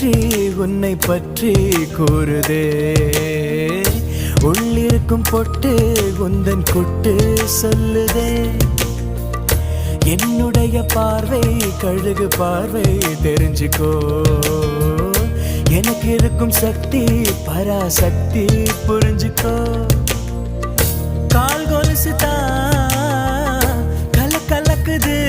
சுற்றி உன்னை பற்றி கூறுதே. உள்ளிருக்கும் பொட்டு உந்தன் குட்டு சொல்லுதே. என்னுடைய பார்வை கழுகு பார்வை தெரிஞ்சுக்கோ. எனக்கு இருக்கும் சக்தி பராசக்தி புரிஞ்சுக்கோ. கால் கொலுசு தான் கலக்குது.